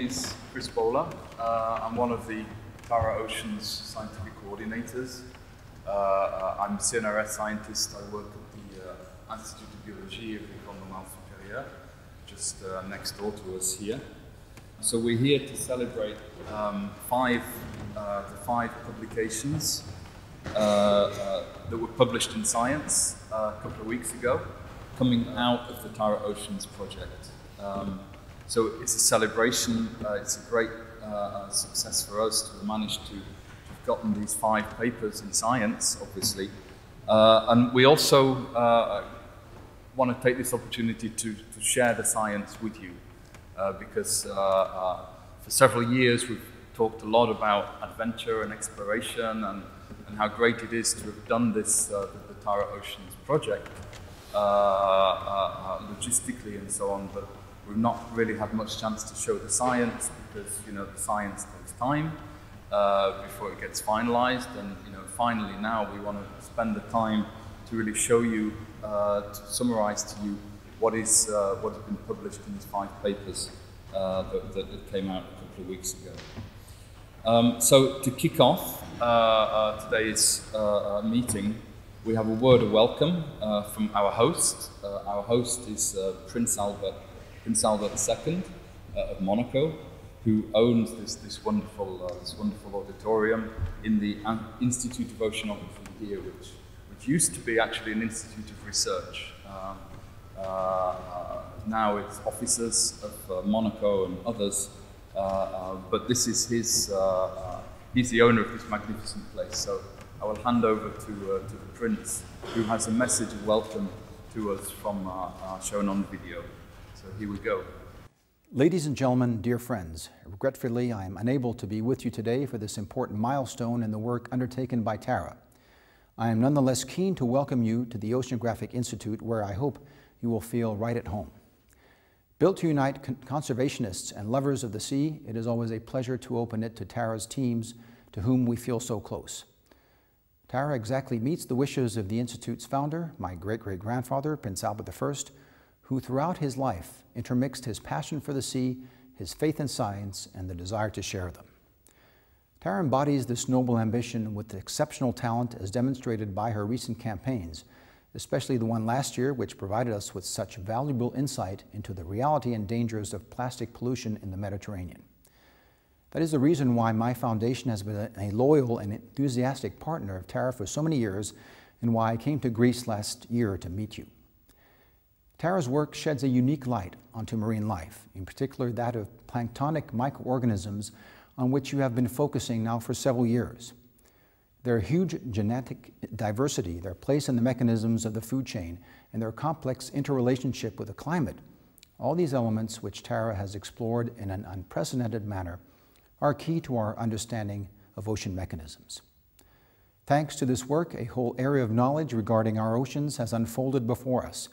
is Chris Bowler. I'm one of the Tara Oceans scientific coordinators. I'm a CNRS scientist. I work at the Institute of Biologie of l'École Normale Supérieure, just next door to us here. So we're here to celebrate the five publications that were published in Science a couple of weeks ago, coming out of the Tara Oceans project. So it's a celebration. It's a great success for us to have managed to have gotten these 5 papers in Science, obviously. And we also want to take this opportunity to share the science with you, because for several years we've talked a lot about adventure and exploration and how great it is to have done this, the Tara Oceans project, logistically and so on, but we've not really had much chance to show the science because, you know, the science takes time before it gets finalized, and, you know, finally now we want to spend the time to really show you, to summarize to you what has been published in these 5 papers that came out a couple of weeks ago. So to kick off today's meeting, we have a word of welcome from our host. Our host is Prince Albert II of Monaco, who owns this wonderful auditorium in the Institute of Oceanography here, which used to be actually an institute of research. Now it's officers of Monaco and others, but this is his. He's the owner of this magnificent place. So I will hand over to the Prince, who has a message of welcome to us from shown on video. So here we go. Ladies and gentlemen, dear friends, regretfully I am unable to be with you today for this important milestone in the work undertaken by Tara. I am nonetheless keen to welcome you to the Oceanographic Institute, where I hope you will feel right at home. Built to unite conservationists and lovers of the sea, it is always a pleasure to open it to Tara's teams, to whom we feel so close. Tara exactly meets the wishes of the Institute's founder, my great-great-grandfather, Prince Albert I, who throughout his life intermixed his passion for the sea, his faith in science, and the desire to share them. Tara embodies this noble ambition with exceptional talent, as demonstrated by her recent campaigns, especially the one last year, which provided us with such valuable insight into the reality and dangers of plastic pollution in the Mediterranean. That is the reason why my foundation has been a loyal and enthusiastic partner of Tara for so many years, and why I came to Greece last year to meet you. Tara's work sheds a unique light onto marine life, in particular that of planktonic microorganisms, on which you have been focusing now for several years. Their huge genetic diversity, their place in the mechanisms of the food chain, and their complex interrelationship with the climate, all these elements which Tara has explored in an unprecedented manner, are key to our understanding of ocean mechanisms. Thanks to this work, a whole area of knowledge regarding our oceans has unfolded before us,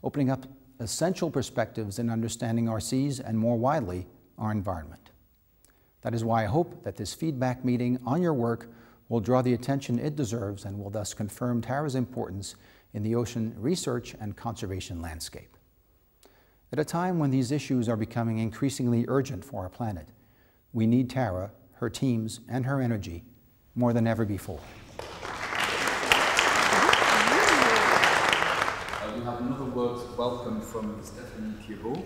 opening up essential perspectives in understanding our seas and, more widely, our environment. That is why I hope that this feedback meeting on your work will draw the attention it deserves and will thus confirm Tara's importance in the ocean research and conservation landscape. At a time when these issues are becoming increasingly urgent for our planet, we need Tara, her teams, and her energy more than ever before. We have another word of welcome from Stéphanie Thiraud,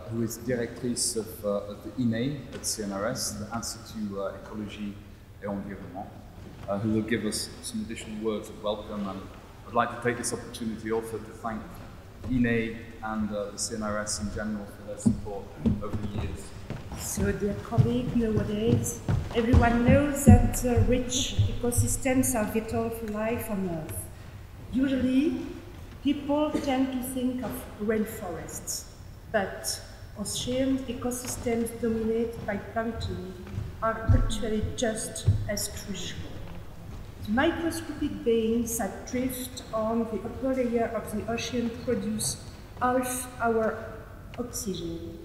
who is directrice of the INE at CNRS, the Institut Écologie et Environnement, who will give us some additional words of welcome. And I'd like to take this opportunity also to thank INE and the CNRS in general for their support over the years. So, dear colleagues, nowadays everyone knows that rich ecosystems are vital for life on Earth. Usually, people tend to think of rainforests, but ocean ecosystems dominated by plankton are actually just as crucial. The microscopic beings that drift on the upper layer of the ocean produce half our oxygen,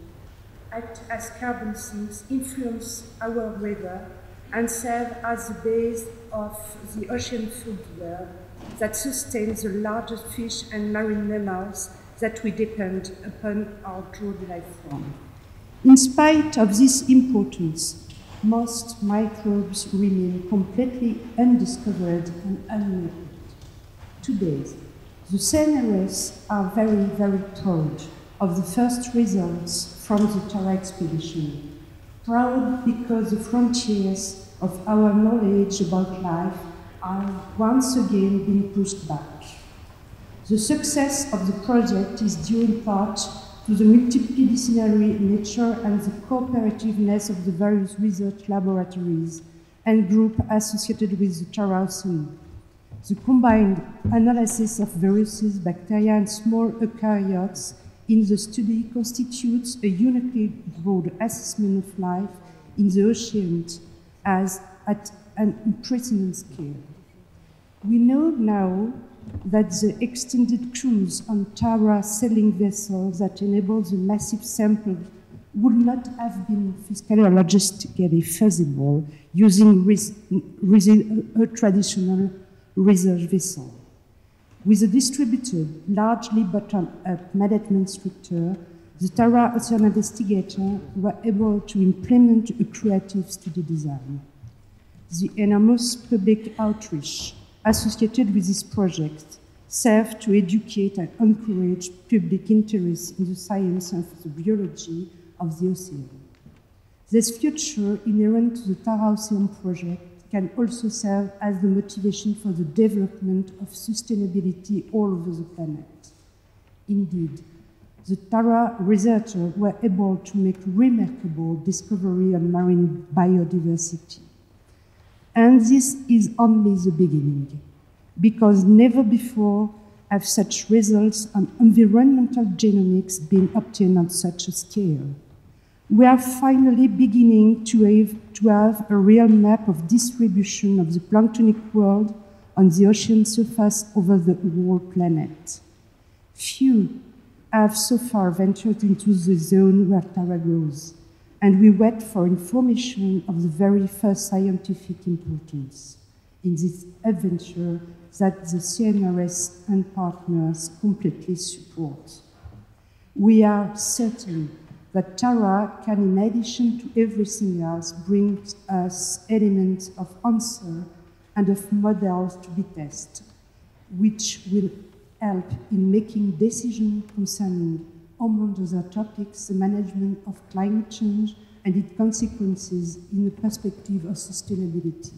act as carbon sinks, influence our weather, and serve as the base of the ocean food web that sustains the largest fish and marine mammals that we depend upon our broad life from. In spite of this importance, most microbes remain completely undiscovered and unmapped. Today, the CNRS are very, very proud of the first results from the Tara expedition. Proud because the frontiers of our knowledge about life are once again being pushed back. The success of the project is due in part to the multidisciplinary nature and the cooperativeness of the various research laboratories and groups associated with the Tara Ocean. The combined analysis of viruses, bacteria, and small eukaryotes in the study constitutes a uniquely broad assessment of life in the oceans as at an unprecedented scale. We know now that the extended cruise on Tara sailing vessels that enables the massive sample would not have been fiscally or logistically feasible using a traditional research vessel. With a distributed, largely bottom-up management structure, the Tara Ocean investigators were able to implement a creative study design. The enormous public outreach associated with this project served to educate and encourage public interest in the science and the biology of the ocean. This future inherent to the Tara Ocean project can also serve as the motivation for the development of sustainability all over the planet. Indeed, the Tara researchers were able to make remarkable discovery on marine biodiversity. And this is only the beginning, because never before have such results on environmental genomics been obtained on such a scale. We are finally beginning to have a real map of distribution of the planktonic world on the ocean surface over the whole planet. Few have so far ventured into the zone where Tara grows, and we wait for information of the very first scientific importance in this adventure that the CNRS and partners completely support. We are certain that Tara can, in addition to everything else, bring us elements of answer and of models to be tested, which will help in making decisions concerning, among other topics, the management of climate change and its consequences in the perspective of sustainability.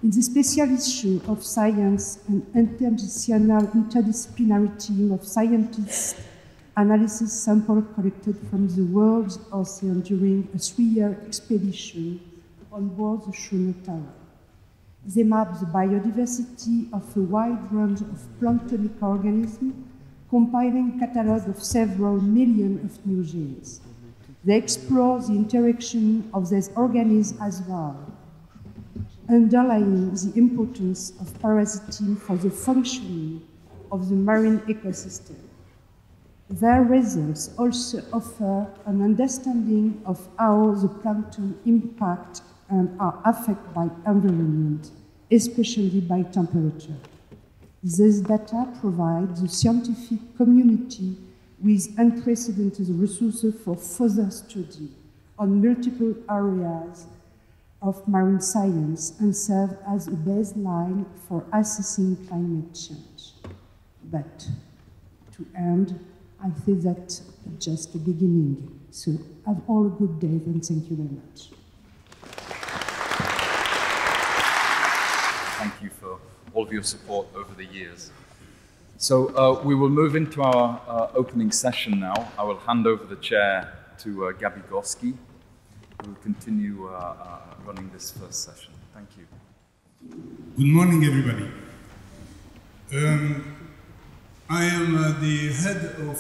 In the special issue of science, an interdisciplinary team of scientists analysis samples collected from the world's ocean during a 3-year expedition on board the schooner Tara. They map the biodiversity of a wide range of planktonic organisms, compiling a catalogue of several million of new genes. They explore the interaction of these organisms as well, underlying the importance of parasitism for the functioning of the marine ecosystem. Their results also offer an understanding of how the plankton impact and are affected by environment, especially by temperature. This data provides the scientific community with unprecedented resources for further study on multiple areas of marine science and serve as a baseline for assessing climate change. But to end, I think that's just the beginning. So have all a good day and thank you very much. Thank you for all of your support over the years. So we will move into our opening session now. I will hand over the chair to Gabi Gorski, who will continue running this first session. Thank you. Good morning, everybody. I am the head of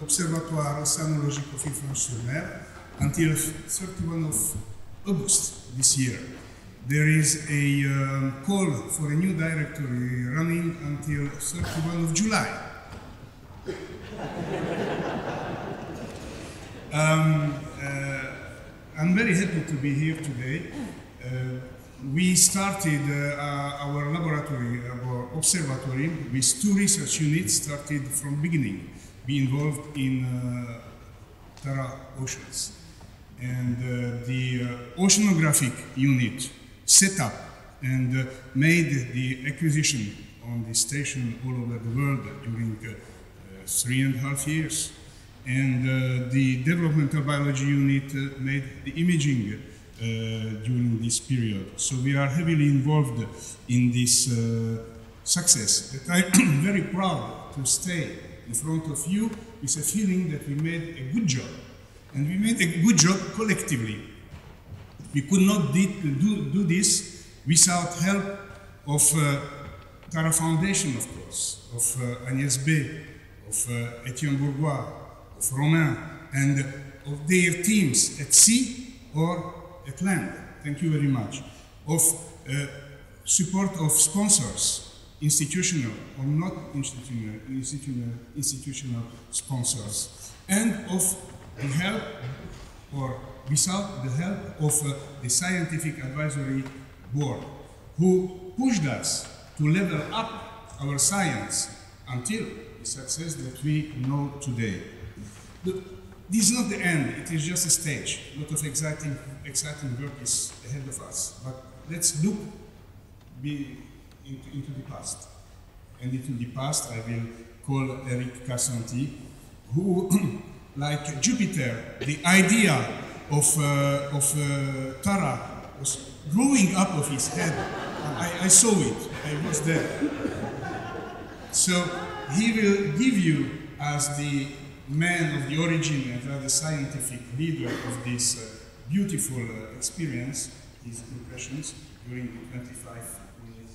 Observatoire Oceanologique of Ifrane-sur-Mer until 31 of August this year. There is a call for a new directory running until 31 of July. I'm very happy to be here today. We started our laboratory, our observatory, with 2 research units started from beginning, be involved in Tara Oceans. And the oceanographic unit set up and made the acquisition on the station all over the world during 3.5 years. And the developmental biology unit made the imaging during this period. So we are heavily involved in this success that I'm very proud to stay in front of you with a feeling that we made a good job. And we made a good job collectively. We could not do this without help of Tara Foundation, of course, of Agnès B, of Etienne Bourgois, of Romain, and of their teams at sea or at land. Thank you very much. Of support of sponsors, institutional or not institutional sponsors, and of the help or without the help of the Scientific Advisory Board, who pushed us to level up our science until the success that we know today. This is not the end, it is just a stage. A lot of exciting work is ahead of us. But let's look into the past. And into the past, I will call Eric Cassanti, who, like Jupiter, the idea of Tara was growing up of his head. I saw it, I was there. So he will give you, as the man of the origin and the scientific leader of this beautiful experience, his impressions during the 25 minutes.